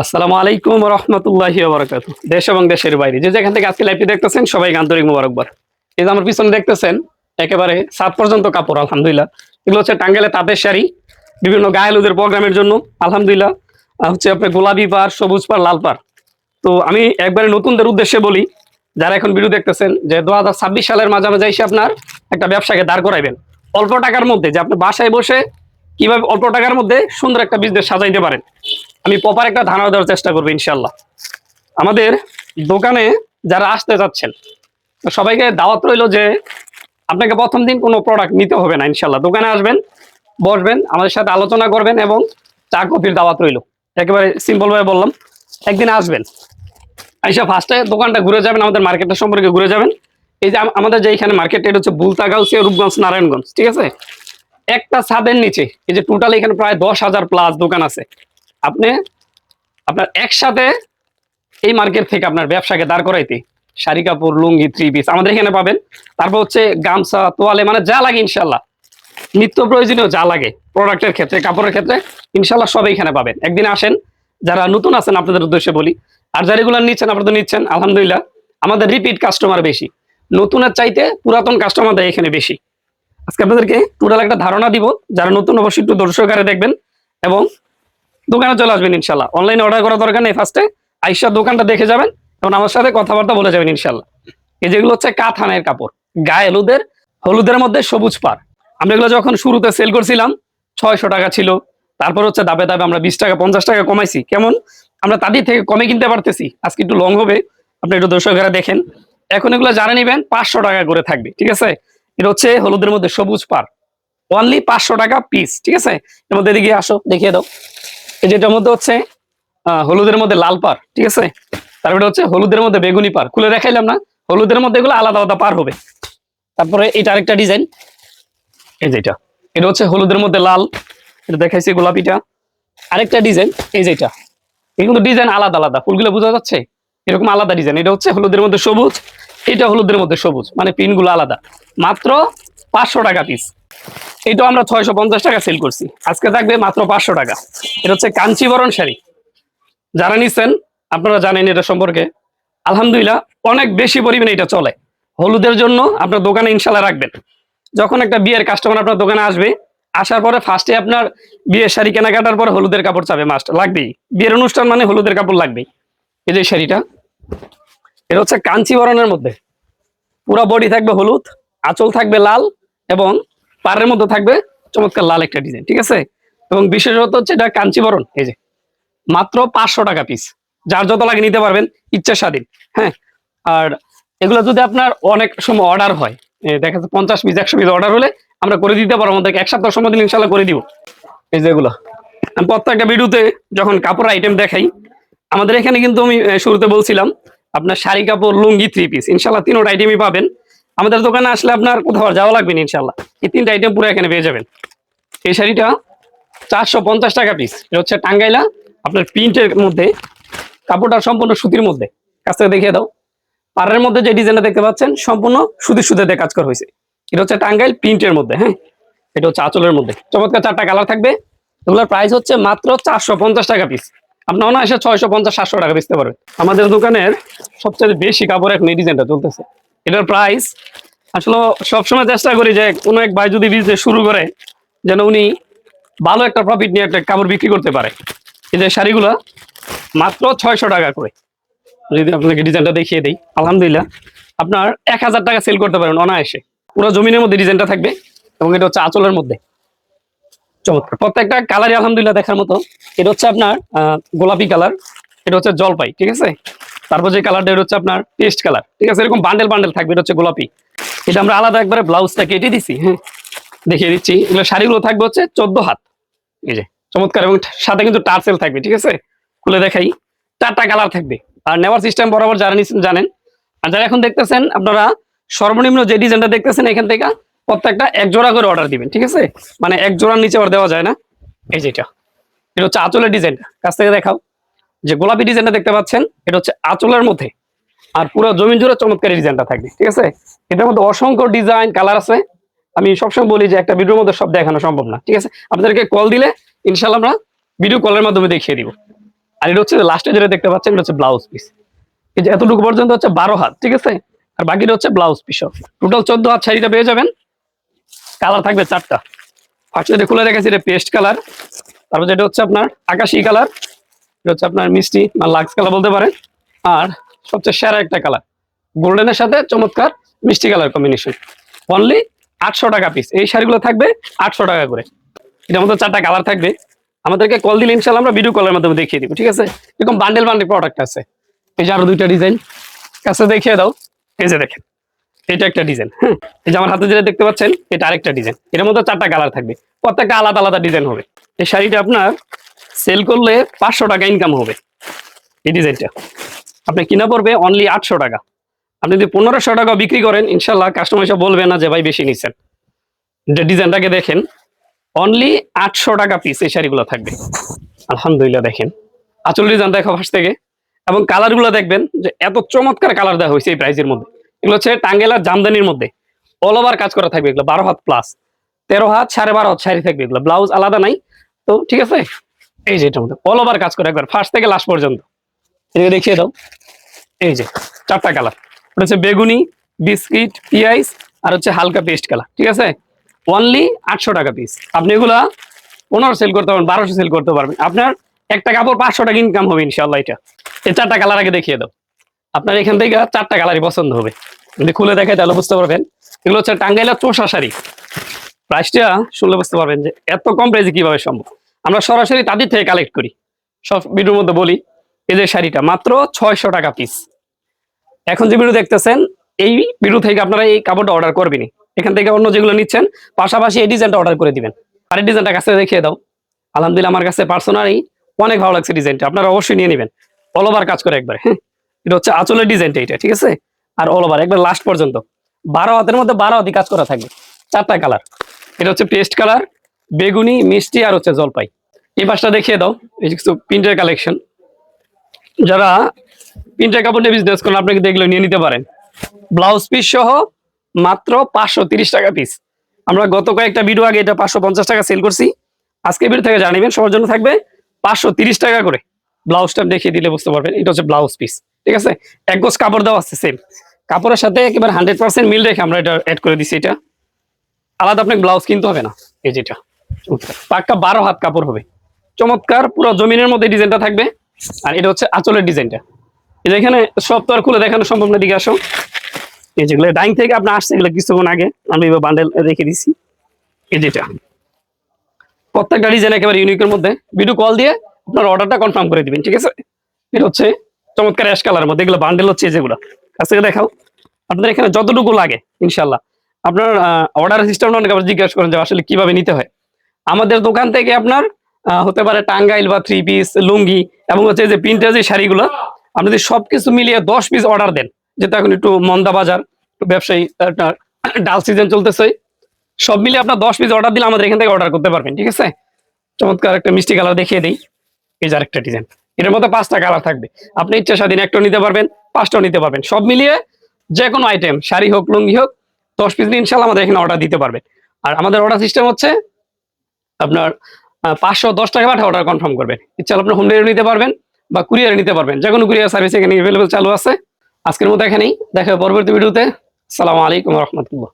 আসসালামু আলাইকুম রহমতুল্লাহি ওয়া বারাকাতুহু। দেশ এবং দেশের বাইরে যে যেখান থেকে আজকে লাইভটি দেখতেছেন সবাইকে আন্তরিক মোবারকবাদ। এই যে আমার পিছনে দেখতেছেন একেবারে ছাদ পর্যন্ত কাপড়, আলহামদুলিল্লাহ। এগুলো হচ্ছে টাঙ্গাইলে তাঁতের শাড়ি, বিভিন্ন গায়েলুদের প্রোগ্রামের জন্য, আলহামদুলিল্লাহ। হচ্ছে আপনার গোলাপি পাড়, সবুজ পাড়, লাল পাড়। তো আমি একবারে নতুনদের উদ্দেশ্যে বলি, যারা এখন ভিডিও দেখতেছেন, যে 2026 সালের মাঝামাঝি এসে আপনার একটা ব্যবসাকে দাঁড় করাইবেন অল্প টাকার মধ্যে, যে আপনি বাসায় বসে কিভাবে অল্প টাকার মধ্যে সুন্দর একটা বিজনেস সাজাইতে পারেন। আমি প্রপার একটা ধারণা দেওয়ার চেষ্টা করবো ইনশাল্লাহ। আমাদের দোকানে যারা আসতে যাচ্ছেন সবাইকে দাওয়াত রইল যে আপনাকে প্রথম দিন কোনো প্রোডাক্ট নিতে হবে না, ইনশাল্লাহ। দোকানে আসবেন, বসবেন, আমাদের সাথে আলোচনা করবেন এবং চা কফির দাওয়াত রইল। একেবারে সিম্পল ভাবে বললাম, একদিন আসবেন, আইসা ফার্স্টে দোকানটা ঘুরে যাবেন, আমাদের মার্কেটটা সম্পর্কে ঘুরে যাবেন। এই যে আমাদের যে এখানে মার্কেট, এটা হচ্ছে বুলতা, গাউসিয়া, রূপগঞ্জ, নারায়ণগঞ্জ, ঠিক আছে। একটা ছাদের নিচে এই যে টোটাল এখানে প্রায় 10,000 প্লাস দোকান আছে। আপনি আপনার একসাথে এই মার্কেট থেকে আপনার ব্যবসাকে দাঁড় করাইতে শাড়ি কাপড়, লুঙ্গি, থ্রি পিস আমাদের এখানে পাবেন। তারপর হচ্ছে গামছা, তোয়ালে, মানে যা লাগে ইনশাল্লাহ, নিত্য প্রয়োজনীয় যা লাগে প্রোডাক্টের ক্ষেত্রে, কাপড়ের ক্ষেত্রে, ইনশাল্লাহ সব এখানে পাবেন। একদিন আসেন। যারা নতুন আছেন আপনাদের উদ্দেশ্যে বলি, আর যারা রেগুলার নিচ্ছেন আপনারা তো নিচ্ছেন, আলহামদুলিল্লাহ। আমাদের রিপিট কাস্টমার বেশি, নতুনের চাইতে পুরাতন কাস্টমারদের এখানে বেশি। আজকে আপনাদেরকে টোটাল একটা ধারণা দিব। যারা নতুন অবশ্যই একটু দর্শকারে দেখবেন এবং দোকানে চলে আসবেন ইনশাল্লাহ। অনলাইনে অর্ডার করা দরকার নেই, ফার্স্টে আইসা দোকানটা দেখে যাবেন এবং আমার সাথে কথাবার্তা বলে যাবেন ইনশাল্লাহ। এই যেগুলো হচ্ছে কাথানের কাপড়, গায়ে হলুদের, হলুদের মধ্যে সবুজ পাড়। আমরা এগুলো যখন শুরুতে সেল করছিলাম 600 টাকা ছিল। তারপর হচ্ছে দাবে দাবে আমরা 20 টাকা 50 টাকা কমাইছি। কেমন আমরা তাদের থেকে কমে কিনতে পারতেছি। আজকে একটু লং হবে, আপনি একটু দর্শকেরা দেখেন। এখন এগুলো যারা নিবেন 500 টাকা করে থাকবে, ঠিক আছে। এটা হচ্ছে হলুদের মধ্যে সবুজ পাড়, অনলি 500 টাকা পিস, ঠিক আছে। এর মধ্যে এদিকে আসো, দেখিয়ে দাও। এই যেটার মধ্যে হচ্ছে হলুদের মধ্যে লাল পাড়, ঠিক আছে। তারপরে হচ্ছে হলুদের মধ্যে বেগুনি পাড়, খুলে দেখাইলাম না। হলুদের মধ্যে এগুলো আলাদা আলাদা পার হবে। তারপরে এটা আরেকটা ডিজাইন, এই যেটা, এটা হচ্ছে হলুদের মধ্যে লাল, এটা দেখাইছি গোলাপিটা। আরেকটা ডিজাইন এই যেটা, এগুলো ডিজাইন আলাদা আলাদা, ফুলগুলো বোঝা যাচ্ছে, এরকম আলাদা ডিজাইন। এটা হচ্ছে হলুদের মধ্যে সবুজ, এটা হলুদের মধ্যে সবুজ, মানে পিনগুলো আলাদা। মাত্র 500 টাকা পিস। এটা আমরা 650 টাকা সেল করছি, আজকে থাকবে মাত্র 500 টাকা। এটা হচ্ছে কাঞ্চিবরণ শাড়ি। যারা নিচ্ছেন আপনারা জানেন এটা সম্পর্কে, আলহামদুলিল্লাহ অনেক বেশি পরিমাণে এটা চলে। হলুদের জন্য আপনার দোকানে ইনশাল্লাহ রাখবেন। যখন একটা বিয়ের কাস্টমার আপনার দোকানে আসবে, আসার পরে ফার্স্টে আপনার বিয়ের শাড়ি কেনাকাটার পরে হলুদের কাপড় চাবে, মাস্ট লাগবেই। বিয়ের অনুষ্ঠান মানে হলুদের কাপড় লাগবেই। এই যে শাড়িটা, এটা হচ্ছে কাঞ্চিবরণের মধ্যে, পুরো বডি থাকবে হলুদ, আঁচল থাকবে লাল এবং পাড়ের মধ্যে থাকবে চমৎকার লাল একটা ডিজাইন, ঠিক আছে। এবং বিশেষত হচ্ছে এটা কাঞ্চিবরণ। এই যে মাত্র 500 টাকা পিস, যার যত লাগে নিতে পারবেন, ইচ্ছা স্বাধীন। হ্যাঁ, আর এগুলো যদি আপনার অনেক সময় অর্ডার হয়, দেখা যাচ্ছে 50 পিস 100 পিস অর্ডার হলে আমরা করে দিতে পারবো। আমাদেরকে 1 সপ্তাহ সময় দিন, ইনশাল্লাহ করে দিব। এই যেগুলো আমি প্রত্যেকটা ভিডিওতে যখন কাপড় আইটেম দেখাই, আমাদের এখানে কিন্তু আমি শুরুতে বলছিলাম আপনার শাড়ি কাপড়, লুঙ্গি, থ্রি পিস, ইনশাল্লাহ তিনটা আইটেমই পাবেন। আমাদের দোকানে আসলে আপনার কোথাও যাওয়া লাগবে না, ইনশাল্লাহ এই তিনটা আইটেম পুরো এখানে পেয়ে যাবেন। এই শাড়িটা 450 টাকা পিস। এটা হচ্ছে টাঙ্গাইলা, আপনার প্রিন্টের মধ্যে, কাপড়টা সম্পূর্ণ সুতির মধ্যে। কাছ থেকে দেখিয়ে দাও। পাড়ের মধ্যে যে ডিজাইনটা দেখতে পাচ্ছেন সম্পূর্ণ সুতির সুতিতে কাজ করা হয়েছে। এটা হচ্ছে টাঙ্গাইল প্রিন্টের মধ্যে। হ্যাঁ, এটা হচ্ছে আঁচলের মধ্যে, চমৎকার 4টা কালার থাকবে। এগুলোর প্রাইস হচ্ছে মাত্র 450 টাকা পিস। আপনি অনায়াসে 650-700 টাকা বেচতে পারবেন। আমাদের দোকানের সবচেয়ে বেশি কাপড় এখন এই ডিজাইনটা চলতেছে। এটার প্রাইস আসলে সবসময় চেষ্টা করি যে কোনো এক ভাই যদি বিজনেস শুরু করে, যেন উনি ভালো একটা প্রফিট নিয়ে একটা কাপড় বিক্রি করতে পারে। এই যে শাড়িগুলো মাত্র 600 টাকা করে। যদি আপনাকে ডিজাইনটা দেখিয়ে দিই, আলহামদুলিল্লাহ আপনার 1000 টাকা সেল করতে পারেন অনায়াসে। পুরো জমিনের মধ্যে ডিজাইনটা থাকবে এবং এটা হচ্ছে আঁচলের মধ্যে, চমৎকার। প্রত্যেকটা কালারই আলহামদুলিল্লাহ দেখার মতো। এটা হচ্ছে আপনার গোলাপি কালার, এটা হচ্ছে জলপাই, ঠিক আছে। তারপর যে কালারটা, এটা হচ্ছে আপনার পেস্ট কালার, ঠিক আছে। এরকম বান্ডেল বান্ডেল থাকবে। এটা হচ্ছে গোলাপি, এটা আমরা আলাদা একবারে ব্লাউজটা কেটে দিছি। হ্যাঁ, দেখিয়ে দিচ্ছি। এগুলো শাড়িগুলো থাকবে হচ্ছে 14 হাত, এই যে চমৎকার। এবং সাথে কিন্তু টার্সেল থাকবে, ঠিক আছে। খুলে দেখাই, 4টা কালার থাকবে। আর নেওয়ার সিস্টেম বরাবর যারা নিচ্ছেন জানেন। আর যারা এখন দেখতেছেন, আপনারা সর্বনিম্ন যে ডিজাইনটা দেখতেছেন এখান থেকে প্রত্যেকটা 1 জোড়া করে অর্ডার দিবেন, ঠিক আছে। মানে 1 জোড়ার নিচে আর দেওয়া যায় না। এই যেটা, এটা হচ্ছে আঁচলের ডিজাইনটা, কাছ থেকে দেখাও। যে গোলাপি ডিজাইনটা দেখতে পাচ্ছেন, এটা হচ্ছে আঁচলের মধ্যে, আর পুরো জমিন জুড়ে চমৎকার ডিজাইনটা থাকবে, ঠিক আছে। এটার মধ্যে অসংখ্য ডিজাইন কালার আছে। আমি সবসময় বলি যে একটা ভিডিওর মধ্যে সব দেখানো সম্ভব না, ঠিক আছে। আপনাদেরকে কল দিলে ইনশাল্লাহ আমরা ভিডিও কলের মাধ্যমে দেখিয়ে দিব। আর এটা হচ্ছে লাস্টে যেটা দেখতে পাচ্ছেন এটা হচ্ছে ব্লাউজ পিস। এই যে এতটুকু পর্যন্ত হচ্ছে 12 হাত, ঠিক আছে, আর বাকিটা হচ্ছে ব্লাউজ পিস। টোটাল 14 হাত শাড়িটা পেয়ে যাবেন। কালার থাকবে 4টা। ফার্স্টে যেটা খুলে রেখেছি এটা পেস্ট কালার, তারপর যেটা হচ্ছে আপনার আকাশি কালার, এটা হচ্ছে আপনার মিষ্টি বা লাক্স কালার বলতে পারেন, আর সবচেয়ে সেরা একটা কালার গোল্ডেনের সাথে চমৎকার মিষ্টি কালার কম্বিনেশন। অনলি 800 টাকা পিস। এই শাড়িগুলো থাকবে 800 টাকা করে। এটার মধ্যে 4টা কালার থাকবে। আমাদেরকে কল দিলে ইনশাল্লাহ আমরা ভিডিও কলের মাধ্যমে দেখিয়ে দিব, ঠিক আছে। এরকম বান্ডেল বান্ডেল প্রোডাক্ট আছে। এই যে আরো 2টা ডিজাইন কাছে দেখিয়ে দাও। এই যে দেখেন, এটা একটা ডিজাইন, হ্যাঁ। এই যে আমার হাতে যেটা দেখতে পাচ্ছেন এটা আরেকটা ডিজাইন। এর মধ্যে 4টা কালার থাকবে, প্রত্যেকটা আলাদা আলাদা ডিজাইন হবে। এই শাড়িটা আপনার সেল করলে 500 টাকা ইনকাম হবে। এই ডিজাইনটা আপনি কিনা পড়বে অনলি 800 টাকা। আপনি যদি 1500 টাকা বিক্রি করেন ইনশাল্লাহ কাস্টমার এসে বলবে না যে ভাই বেশি নিচ্ছেন। ডিজাইনটাকে দেখেন, অনলি 800 টাকা পিস এই শাড়িগুলো থাকবে। আলহামদুলিল্লাহ দেখেন আঁচল ডিজাইন দেখো ফার্স্ট থেকে, এবং কালার গুলো দেখবেন যে এত চমৎকার কালার দেওয়া হয়েছে এই প্রাইসের মধ্যে। এগুলো হচ্ছে টাঙ্গেল আর জামদানির মধ্যে অল ওভার কাজ করা থাকবে। এগুলো 12 হাত প্লাস, 13 হাত 12.5 হাত শাড়ি থাকবে। এগুলো ব্লাউজ আলাদা নাই তো, ঠিক আছে। এই যে এটার মধ্যে অল ওভার কাজ করে একবার ফার্স্ট থেকে লাস্ট পর্যন্ত। এটা দেখিয়ে দাও। এই যে 4টা কালার, ওটা হচ্ছে বেগুনি, বিস্কিট, পিয়াইস আর হচ্ছে হালকা পেস্ট কালার, ঠিক আছে। অনলি 800 টাকা পিস। আপনি এগুলা 15 সেল করতে পারবেন, 1200 সেল করতে পারবেন। আপনার একটা কাপড় 500 টাকা ইনকাম হবে ইনশাল্লাহ। এটা এই 4টা কালার আগে দেখিয়ে দাও। আপনার এখান থেকে 4টা কালারই পছন্দ হবে, যদি খুলে দেখে তাহলে বুঝতে পারবেন। এগুলো হচ্ছে টাঙ্গাইলের চোষা শাড়ি। প্রাইসটা শুনলে বুঝতে পারবেন যে এত কম প্রাইসে কিভাবে সম্ভব। আমরা সরাসরি তাদের থেকে কালেক্ট করি, সব ভিডিওর মধ্যে বলি। এই যে শাড়িটা মাত্র 600 টাকা পিস। এখন যে ভিডিও দেখতেছেন এই ভিডিও থেকে আপনারা এই কাপড়টা অর্ডার করবেনই। এখান থেকে অন্য যেগুলো নিচ্ছেন পাশাপাশি এই ডিজাইনটা অর্ডার করে দিবেন। আর এই ডিজাইনটা কাছে দেখিয়ে দাও। আলহামদুলিল্লাহ আমার কাছে পার্সোনালি অনেক ভালো লাগছে ডিজাইনটা, আপনারা অবশ্যই নিয়ে নেবেন। অল ওভার কাজ করে একবার, হ্যাঁ। এটা হচ্ছে আঁচলের ডিজাইনটা এটা, ঠিক আছে। আর অল ওভার একবার লাস্ট পর্যন্ত 12 হাতের মধ্যে 12 হাতি কাজ করা থাকবে। 4টা কালার, এটা হচ্ছে পেস্ট কালার, বেগুনি, মিষ্টি আর হচ্ছে জলপাই। এই পাশটা দেখিয়ে দাও। এই যে কিছু প্রিন্টের কালেকশন, যারা প্রিন্টের কাপড় নিয়ে বিজনেস করেন আপনাকে দেখলে নিয়ে নিতে পারেন। ব্লাউজ পিস সহ মাত্র 530 টাকা পিস। আমরা গত কয়েকটা ভিডিও আগে এটা 550 টাকা সেল করছি। আজকে ভিডিও থেকে জানিবেন সবার জন্য থাকবে 530 টাকা করে। ব্লাউজটা দেখিয়ে দিলে বুঝতে পারবেন। এটা হচ্ছে ব্লাউজ পিস, ঠিক আছে। এক গজ কাপড় দেওয়া আছে সেম কাপড়ের সাথে, একেবারে 100% মিল রেখে আমরা এটা অ্যাড করে দিচ্ছি। এটা আলাদা আপনাকে ব্লাউজ কিনতে হবে না। এই যেটা পাক্কা 12 হাত কাপড় হবে, চমৎকার পুরো জমিনের মধ্যে ডিজাইনটা থাকবে। আর এটা হচ্ছে আঁচলের ডিজাইনটা। এই যে এখানে সব তো আর খুলে দেখানো সম্ভব না, দিকে আসো। এই যেগুলো ডাইং থেকে আপনি আসছে এগুলো কিছুক্ষণ আগে আমি বান্ডেল রেখে দিছি। এই যেটা প্রত্যেকটা ডিজাইন একেবারে ইউনিকের মধ্যে। ভিডিও কল দিয়ে আপনার অর্ডারটা কনফার্ম করে দিবেন, ঠিক আছে। এটা হচ্ছে চমৎকার অ্যাশ কালারের মধ্যে, এগুলো বান্ডেল হচ্ছে যেগুলো। কাছ থেকে দেখাও। আপনাদের এখানে যতটুকু লাগে ইনশাল্লাহ আপনার অর্ডার সিস্টেমটা অনেক আবার জিজ্ঞাসা করেন যে আসলে কিভাবে নিতে হয়। আমাদের দোকান থেকে আপনার হতে পারে টাঙ্গাইল বা 3 পিস, লুঙ্গি এবং হচ্ছে যে প্রিন্টের যে শাড়িগুলো, আপনি যদি সবকিছু মিলিয়ে 10 পিস অর্ডার দেন, যেটা এখন একটু মন্দা বাজার, একটু ব্যবসায়ী আপনার ডাল সিজন চলতেছে, সব মিলিয়ে আপনার 10 পিস অর্ডার দিলে আমাদের এখান থেকে অর্ডার করতে পারবেন, ঠিক আছে। চমৎকার একটা মিষ্টি কালার দেখিয়ে দিই। এই যে আরেকটা ডিজাইন, এটার মধ্যে 5টা কালার থাকবে। আপনি ইচ্ছা স্বাধীন একটাও নিতে পারবেন, 5টাও নিতে পারবেন। সব মিলিয়ে যে কোনো আইটেম, শাড়ি হোক লুঙ্গি হোক, 10 পিস নিয়ে ইনশাল্লাহ আমাদের এখানে অর্ডার দিতে পারবেন। আর আমাদের অর্ডার সিস্টেম হচ্ছে আপনার 510 টাকা পাঠা অর্ডার কনফার্ম করবেন। ইচ্ছা আপনার হোম ডেলিভারি নিতে পারবেন বা কুরিয়ারে নিতে পারবেন। যে কোনো কুরিয়ার সার্ভিস এখানে অ্যাভেলেবল চালু আছে। আজকের মতো এখানেই দেখা হবে পরবর্তী ভিডিওতে। আসসালামু আলাইকুম রহমতুল্লাহ।